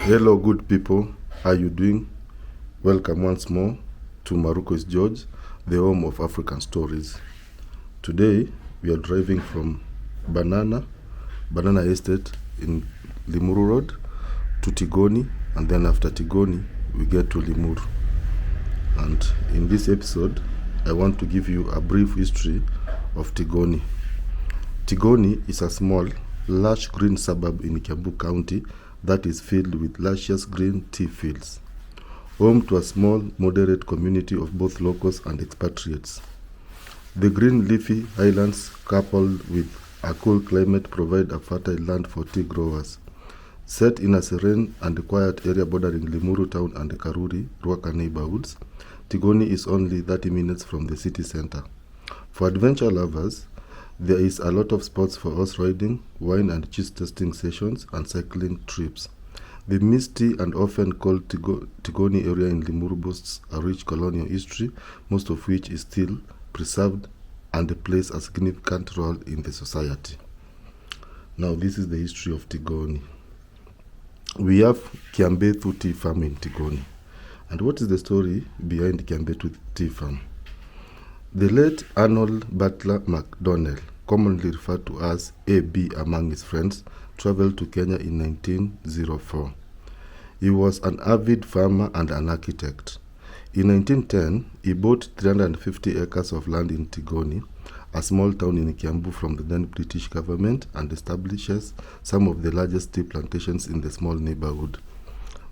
Hello, good people. How you doing? Welcome once more to Maruko's George, the home of African stories. Today, we are driving from Banana Estate in Limuru Road to Tigoni, and then after Tigoni, we get to Lemur. And in this episode, I want to give you a brief history of Tigoni. Tigoni is a small, lush green suburb in Kiambu County that is filled with luscious green tea fields, home to a small, moderate community of both locals and expatriates. The green leafy highlands, coupled with a cool climate, provide a fertile land for tea growers. Set in a serene and quiet area bordering Limuru town and Karuri, Ruaka neighborhoods, Tigoni is only 30 minutes from the city center. For adventure lovers, there is a lot of spots for horse riding, wine and cheese tasting sessions, and cycling trips. The misty and often called Tigoni area in Limuru boasts a rich colonial history, most of which is still preserved and plays a significant role in the society. Now, this is the history of Tigoni. We have Kiambetu tea farm in Tigoni. And what is the story behind Kiambetu tea farm? The late Arnold Arthur McDonnell, commonly referred to as AB among his friends, traveled to Kenya in 1904. He was an avid farmer and an architect. In 1910, he bought 350 acres of land in Tigoni, a small town in Kiambu, from the then British government, and establishes some of the largest tea plantations in the small neighborhood.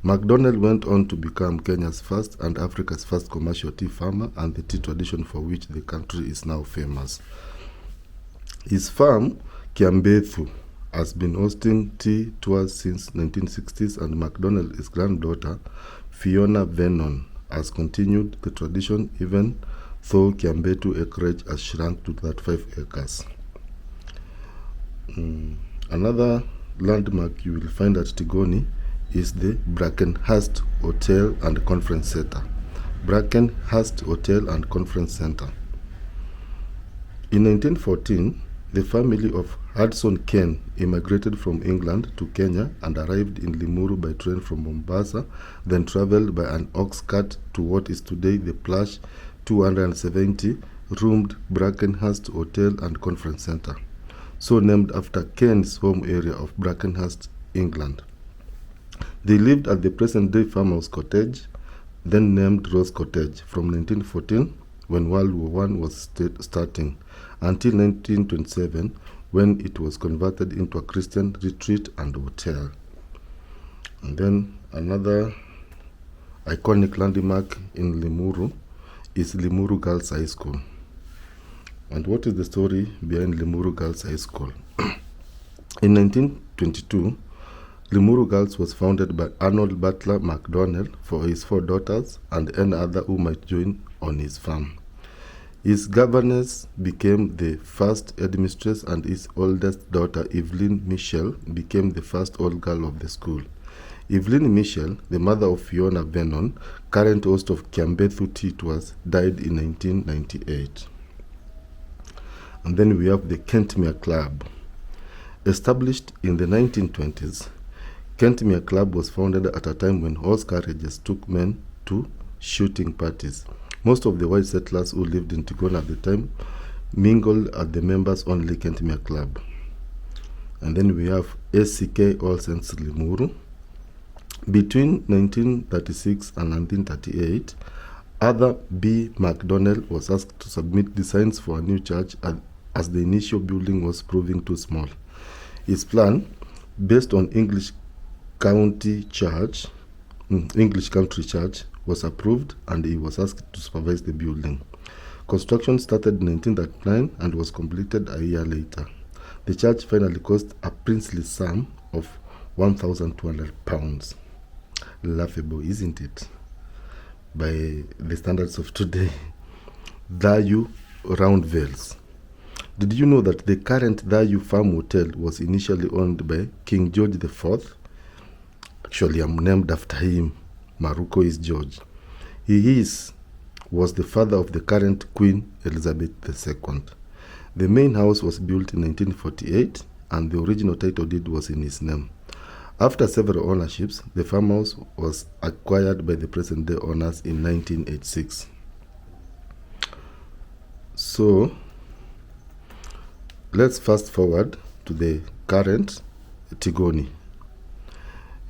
McDonnell went on to become Kenya's first and Africa's first commercial tea farmer, and the tea tradition for which the country is now famous. His farm, Kiambetu, has been hosting tea tours since 1960s, and McDonnell's granddaughter, Fiona Vernon, has continued the tradition even though Kiambetu acreage has shrunk to 35 acres. Another landmark you will find at Tigoni is the Brackenheist Hotel and Conference Center. Brackenheist Hotel and Conference Center. In 1914, the family of Hudson Ken immigrated from England to Kenya and arrived in Limuru by train from Mombasa, then traveled by an ox cart to what is today the plush 270-roomed Brackenheist Hotel and Conference Center, so named after Ken's home area of Brackenheist, England. They lived at the present-day farmhouse cottage, then named Rose Cottage, from 1914, when World War I was starting, until 1927, when it was converted into a Christian retreat and hotel. And then another iconic landmark in Limuru is Limuru Girls High School. And what is the story behind Limuru Girls High School? In 1922, Limuru Girls was founded by Arnold Arthur McDonnell for his 4 daughters and any other who might join on his farm. His governess became the first headmistress, and his oldest daughter, Evelyn Michel, became the first old girl of the school. Evelyn Michel, the mother of Fiona Vernon, current host of Kiambetu Tea Tours, died in 1998. And then we have the Kentmere Club. Established in the 1920s, Kentmere Club was founded at a time when horse carriages took men to shooting parties. Most of the white settlers who lived in Tigoni at the time mingled at the members-only Kentmere Club. And then we have ACK All Saints Limuru. Between 1936 and 1938, Arthur B. McDonnell was asked to submit designs for a new church as the initial building was proving too small. His plan, based on English Country Church, was approved, and he was asked to supervise the building. Construction started in 1939 and was completed a year later. The church finally cost a princely sum of £1,200. Laughable, isn't it? By the standards of today. Thayu Roundvales. Did you know that the current Thayu Farm Hotel was initially owned by King George IV? Actually, I'm named after him. Maruko is George. He was the father of the current Queen Elizabeth II. The main house was built in 1948, and the original title deed was in his name. After several ownerships, the farmhouse was acquired by the present-day owners in 1986. So, let's fast forward to the current Tigoni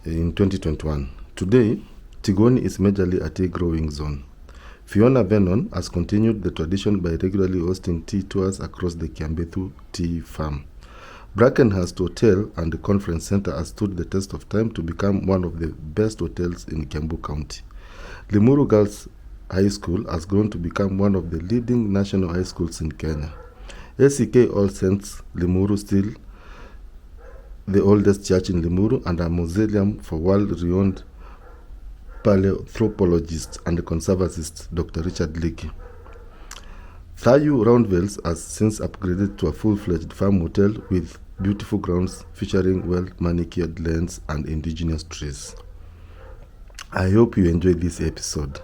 in 2021. Today, Tigoni is majorly a tea growing zone. Fiona Vernon has continued the tradition by regularly hosting tea tours across the Kiambethu tea farm. Brackenheist Hotel and the Conference Center has stood the test of time to become one of the best hotels in Kiambu County. Limuru Girls High School has grown to become one of the leading national high schools in Kenya. ACK All Saints Limuru still the oldest church in Limuru and a mausoleum for world-renowned paleoanthropologist and conservationist Dr. Richard Leakey. Thayu Roundvales has since upgraded to a full-fledged farm hotel with beautiful grounds featuring well-manicured lanes and indigenous trees. I hope you enjoyed this episode.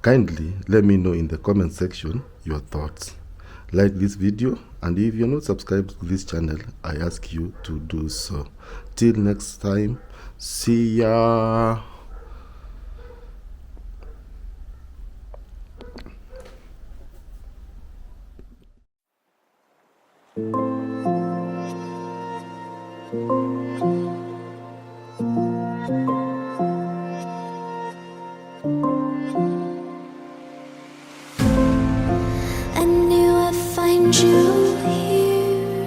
Kindly let me know in the comment section your thoughts. Like this video, and if you're not subscribed to this channel, I ask you to do so. Till next time, see ya! I knew I'd find you here.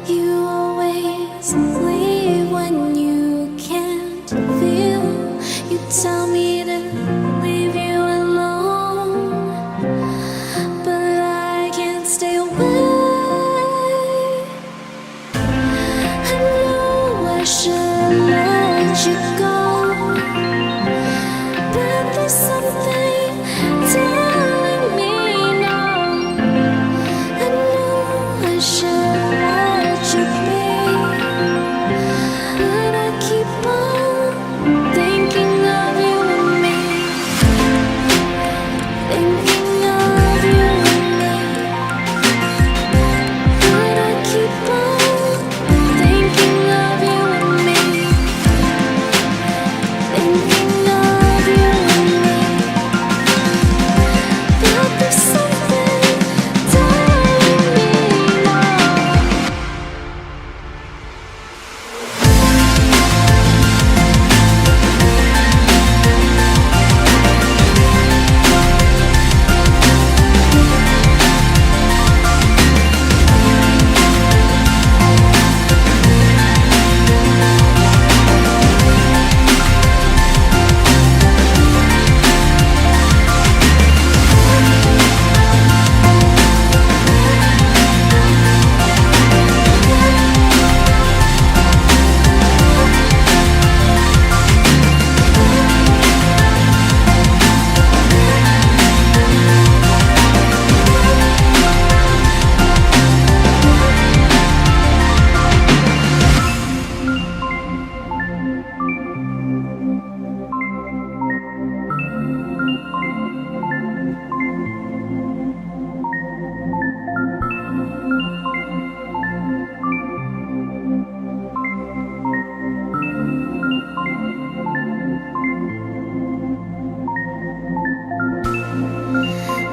You always leave when you can't feel. You tell me to leave you alone, but I can't stay away. I know I should let you go, but there's something telling me no. I know I should let you be, but I keep on thinking of you and me, thinking of you and me, but I keep on thinking of you and me, thinking of you and me. But there's something telling me no.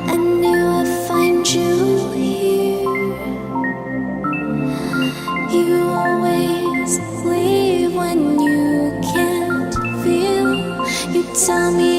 I knew I'd find you here. You always leave when you can't feel. You tell me